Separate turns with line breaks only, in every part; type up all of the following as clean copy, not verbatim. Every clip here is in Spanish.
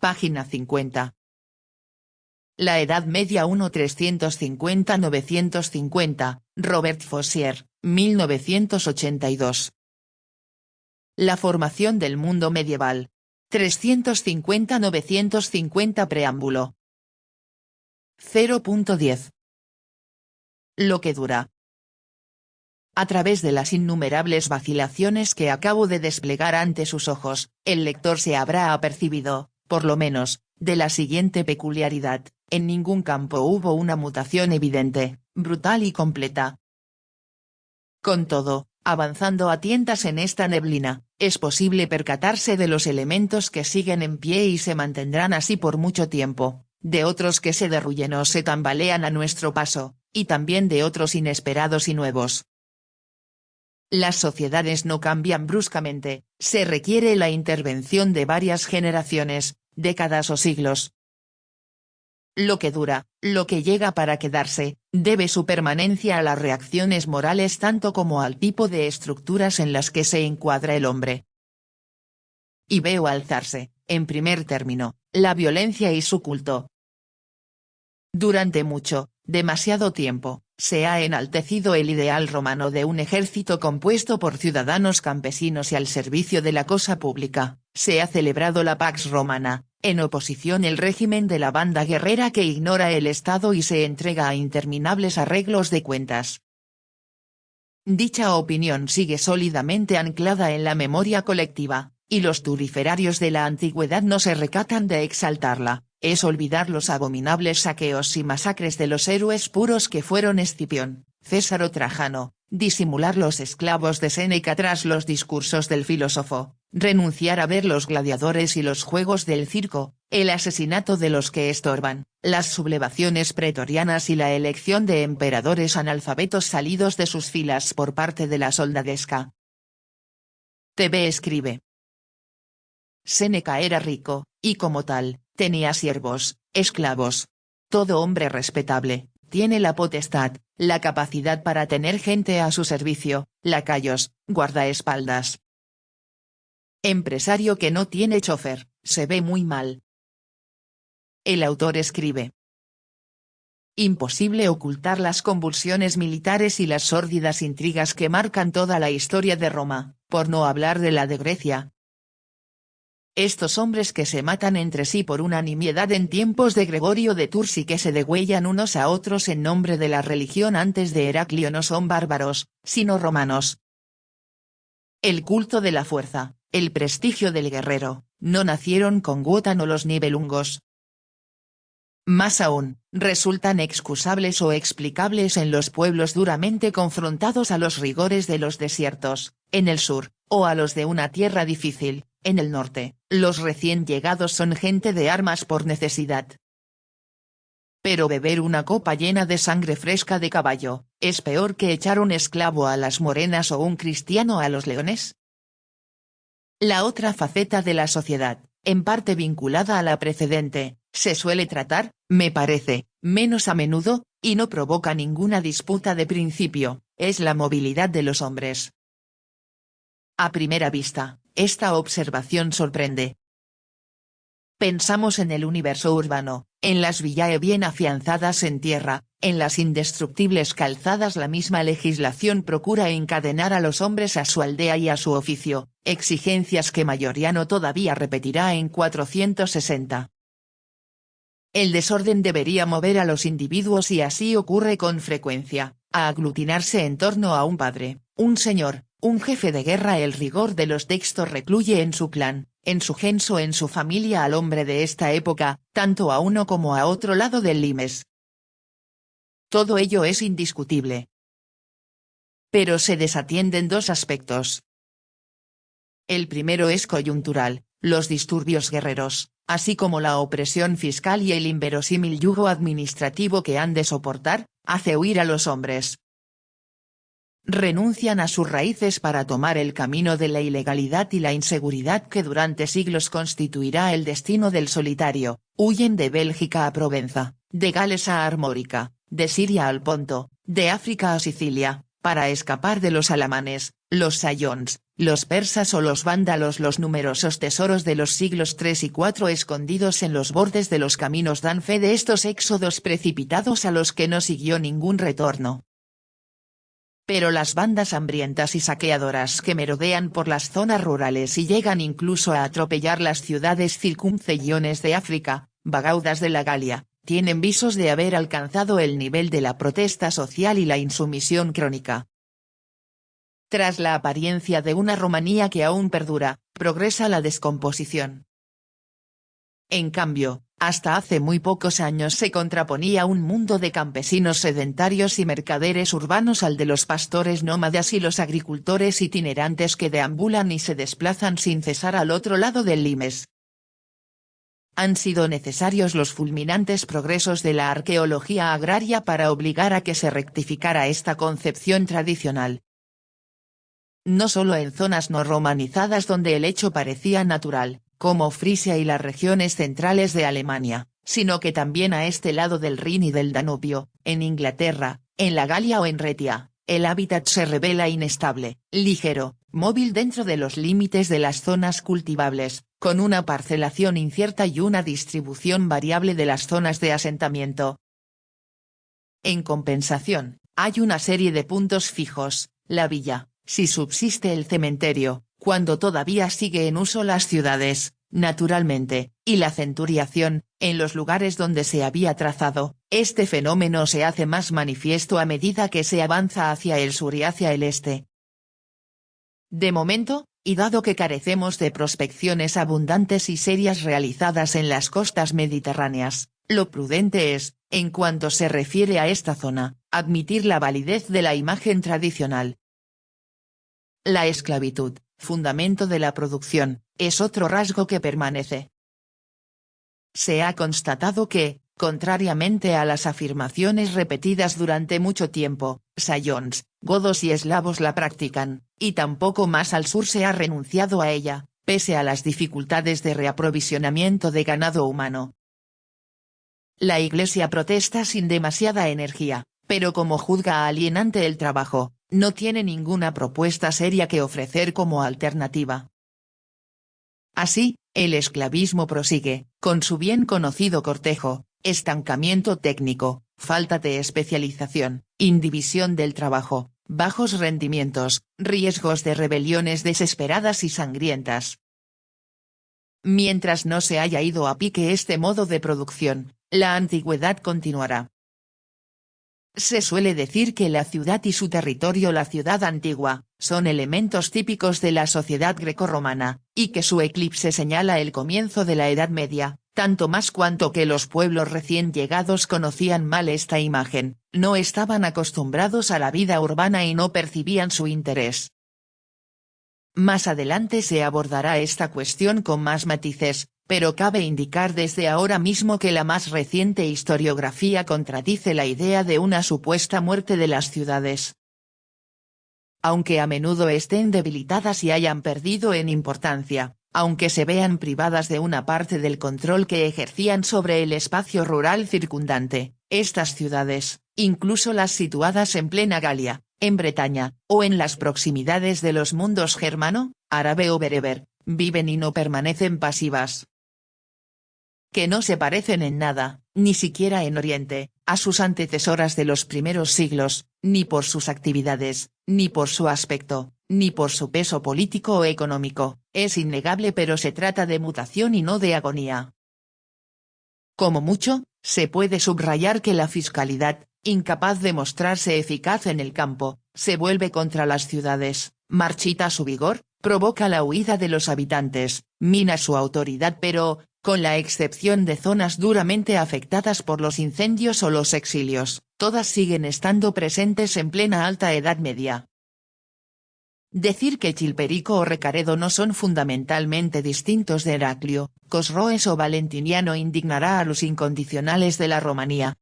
Página 50. La Edad Media 1-350-950, Robert Fossier, 1982. La formación del mundo medieval. 350-950 Preámbulo. 0.10. Lo que dura. A través de las innumerables vacilaciones que acabo de desplegar ante sus ojos, el lector se habrá apercibido, por lo menos, de la siguiente peculiaridad: en ningún campo hubo una mutación evidente, brutal y completa. Con todo, avanzando a tientas en esta neblina, es posible percatarse de los elementos que siguen en pie y se mantendrán así por mucho tiempo, de otros que se derruyen o se tambalean a nuestro paso, y también de otros inesperados y nuevos. Las sociedades no cambian bruscamente, se requiere la intervención de varias generaciones, décadas o siglos. Lo que dura, lo que llega para quedarse, debe su permanencia a las reacciones morales tanto como al tipo de estructuras en las que se encuadra el hombre. Y veo alzarse, en primer término, la violencia y su culto. Durante mucho, demasiado tiempo, se ha enaltecido el ideal romano de un ejército compuesto por ciudadanos campesinos y al servicio de la cosa pública. Se ha celebrado la Pax Romana, en oposición el régimen de la banda guerrera que ignora el Estado y se entrega a interminables arreglos de cuentas. Dicha opinión sigue sólidamente anclada en la memoria colectiva, y los turiferarios de la antigüedad no se recatan de exaltarla. Es olvidar los abominables saqueos y masacres de los héroes puros que fueron Escipión, César o Trajano, disimular los esclavos de Séneca tras los discursos del filósofo, renunciar a ver los gladiadores y los juegos del circo, el asesinato de los que estorban, las sublevaciones pretorianas y la elección de emperadores analfabetos salidos de sus filas por parte de la soldadesca. TV escribe. Séneca era rico, y como tal, tenía siervos, esclavos. Todo hombre respetable, tiene la potestad, la capacidad para tener gente a su servicio, lacayos, guardaespaldas. Empresario que no tiene chofer, se ve muy mal. El autor escribe. Imposible ocultar las convulsiones militares y las sórdidas intrigas que marcan toda la historia de Roma, por no hablar de la de Grecia. Estos hombres que se matan entre sí por una nimiedad en tiempos de Gregorio de Tours y que se degüellan unos a otros en nombre de la religión antes de Heraclio no son bárbaros, sino romanos. El culto de la fuerza, el prestigio del guerrero, no nacieron con Wotan o los Nibelungos. Más aún, resultan excusables o explicables en los pueblos duramente confrontados a los rigores de los desiertos, en el sur, o a los de una tierra difícil. En el norte, los recién llegados son gente de armas por necesidad. Pero beber una copa llena de sangre fresca de caballo, ¿es peor que echar un esclavo a las morenas o un cristiano a los leones? La otra faceta de la sociedad, en parte vinculada a la precedente, se suele tratar, me parece, menos a menudo, y no provoca ninguna disputa de principio, es la movilidad de los hombres. A primera vista, esta observación sorprende. Pensamos en el universo urbano, en las villae bien afianzadas en tierra, en las indestructibles calzadas. La misma legislación procura encadenar a los hombres a su aldea y a su oficio, exigencias que Mayoriano todavía repetirá en 460. El desorden debería mover a los individuos y así ocurre con frecuencia, a aglutinarse en torno a un padre, un señor, un jefe de guerra. El rigor de los textos recluye en su clan, en su gens o en su familia al hombre de esta época, tanto a uno como a otro lado del limes. Todo ello es indiscutible. Pero se desatienden dos aspectos. El primero es coyuntural, los disturbios guerreros, así como la opresión fiscal y el inverosímil yugo administrativo que han de soportar, hace huir a los hombres. Renuncian a sus raíces para tomar el camino de la ilegalidad y la inseguridad que durante siglos constituirá el destino del solitario, huyen de Bélgica a Provenza, de Gales a Armórica, de Siria al Ponto, de África a Sicilia, para escapar de los alamanes, los sayons, los persas o los vándalos. Los numerosos tesoros de los siglos III y IV escondidos en los bordes de los caminos dan fe de estos éxodos precipitados a los que no siguió ningún retorno. Pero las bandas hambrientas y saqueadoras que merodean por las zonas rurales y llegan incluso a atropellar las ciudades circuncellones de África, Bagaudas de la Galia, tienen visos de haber alcanzado el nivel de la protesta social y la insumisión crónica. Tras la apariencia de una Rumanía que aún perdura, progresa la descomposición. En cambio, hasta hace muy pocos años se contraponía un mundo de campesinos sedentarios y mercaderes urbanos al de los pastores nómadas y los agricultores itinerantes que deambulan y se desplazan sin cesar al otro lado del limes. Han sido necesarios los fulminantes progresos de la arqueología agraria para obligar a que se rectificara esta concepción tradicional. No solo en zonas no romanizadas donde el hecho parecía natural, como Frisia y las regiones centrales de Alemania, sino que también a este lado del Rin y del Danubio, en Inglaterra, en la Galia o en Retia, el hábitat se revela inestable, ligero, móvil dentro de los límites de las zonas cultivables, con una parcelación incierta y una distribución variable de las zonas de asentamiento. En compensación, hay una serie de puntos fijos: la villa, si subsiste el cementerio, cuando todavía sigue en uso las ciudades, naturalmente, y la centuriación, en los lugares donde se había trazado. Este fenómeno se hace más manifiesto a medida que se avanza hacia el sur y hacia el este. De momento, y dado que carecemos de prospecciones abundantes y serias realizadas en las costas mediterráneas, lo prudente es, en cuanto se refiere a esta zona, admitir la validez de la imagen tradicional. La esclavitud, fundamento de la producción, es otro rasgo que permanece. Se ha constatado que, contrariamente a las afirmaciones repetidas durante mucho tiempo, sayons, godos y eslavos la practican, y tampoco más al sur se ha renunciado a ella, pese a las dificultades de reaprovisionamiento de ganado humano. La Iglesia protesta sin demasiada energía, pero como juzga alienante el trabajo, no tiene ninguna propuesta seria que ofrecer como alternativa. Así, el esclavismo prosigue, con su bien conocido cortejo: estancamiento técnico, falta de especialización, indivisión del trabajo, bajos rendimientos, riesgos de rebeliones desesperadas y sangrientas. Mientras no se haya ido a pique este modo de producción, la antigüedad continuará. Se suele decir que la ciudad y su territorio, la ciudad antigua, son elementos típicos de la sociedad grecorromana, y que su eclipse señala el comienzo de la Edad Media, tanto más cuanto que los pueblos recién llegados conocían mal esta imagen, no estaban acostumbrados a la vida urbana y no percibían su interés. Más adelante se abordará esta cuestión con más matices, pero cabe indicar desde ahora mismo que la más reciente historiografía contradice la idea de una supuesta muerte de las ciudades. Aunque a menudo estén debilitadas y hayan perdido en importancia, aunque se vean privadas de una parte del control que ejercían sobre el espacio rural circundante, estas ciudades, incluso las situadas en plena Galia, en Bretaña, o en las proximidades de los mundos germano, árabe o bereber, viven y no permanecen pasivas. Que no se parecen en nada, ni siquiera en Oriente, a sus antecesoras de los primeros siglos, ni por sus actividades, ni por su aspecto, ni por su peso político o económico, es innegable, pero se trata de mutación y no de agonía. Como mucho, se puede subrayar que la fiscalidad, incapaz de mostrarse eficaz en el campo, se vuelve contra las ciudades, marchita su vigor, provoca la huida de los habitantes, mina su autoridad, pero, con la excepción de zonas duramente afectadas por los incendios o los exilios, todas siguen estando presentes en plena Alta Edad Media. Decir que Chilperico o Recaredo no son fundamentalmente distintos de Heraclio, Cosroes o Valentiniano indignará a los incondicionales de la Romanía.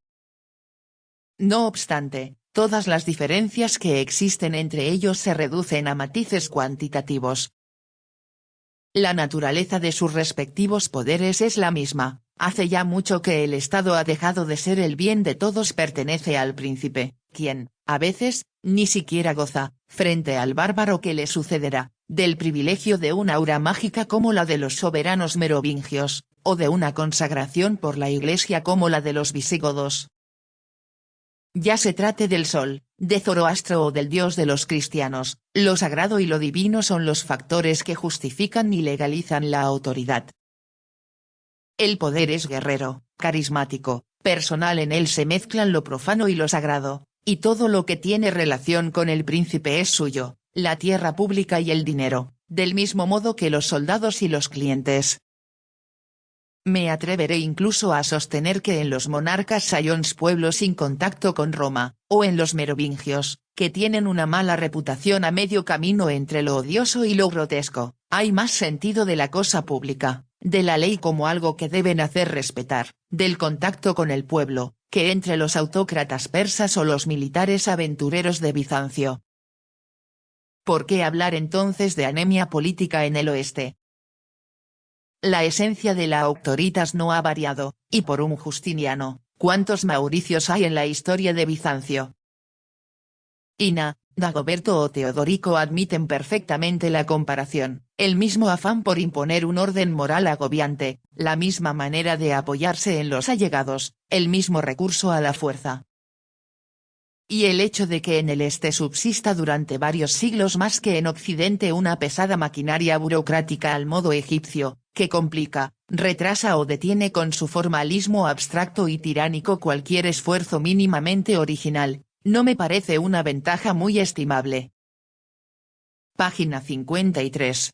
No obstante, todas las diferencias que existen entre ellos se reducen a matices cuantitativos. La naturaleza de sus respectivos poderes es la misma, hace ya mucho que el Estado ha dejado de ser el bien de todos, pertenece al príncipe, quien, a veces, ni siquiera goza, frente al bárbaro que le sucederá, del privilegio de una aura mágica como la de los soberanos merovingios, o de una consagración por la Iglesia como la de los visigodos. Ya se trate del sol, de Zoroastro o del dios de los cristianos, lo sagrado y lo divino son los factores que justifican y legalizan la autoridad. El poder es guerrero, carismático, personal, en él se mezclan lo profano y lo sagrado, y todo lo que tiene relación con el príncipe es suyo, la tierra pública y el dinero, del mismo modo que los soldados y los clientes. Me atreveré incluso a sostener que en los monarcas sayons, pueblos sin contacto con Roma, o en los merovingios, que tienen una mala reputación a medio camino entre lo odioso y lo grotesco, hay más sentido de la cosa pública, de la ley como algo que deben hacer respetar, del contacto con el pueblo, que entre los autócratas persas o los militares aventureros de Bizancio. ¿Por qué hablar entonces de anemia política en el oeste? La esencia de la auctoritas no ha variado, y por un Justiniano, ¿cuántos Mauricios hay en la historia de Bizancio? Ina, Dagoberto o Teodorico admiten perfectamente la comparación, el mismo afán por imponer un orden moral agobiante, la misma manera de apoyarse en los allegados, el mismo recurso a la fuerza. Y el hecho de que en el este subsista durante varios siglos más que en Occidente una pesada maquinaria burocrática al modo egipcio, que complica, retrasa o detiene con su formalismo abstracto y tiránico cualquier esfuerzo mínimamente original, no me parece una ventaja muy estimable. Página 53.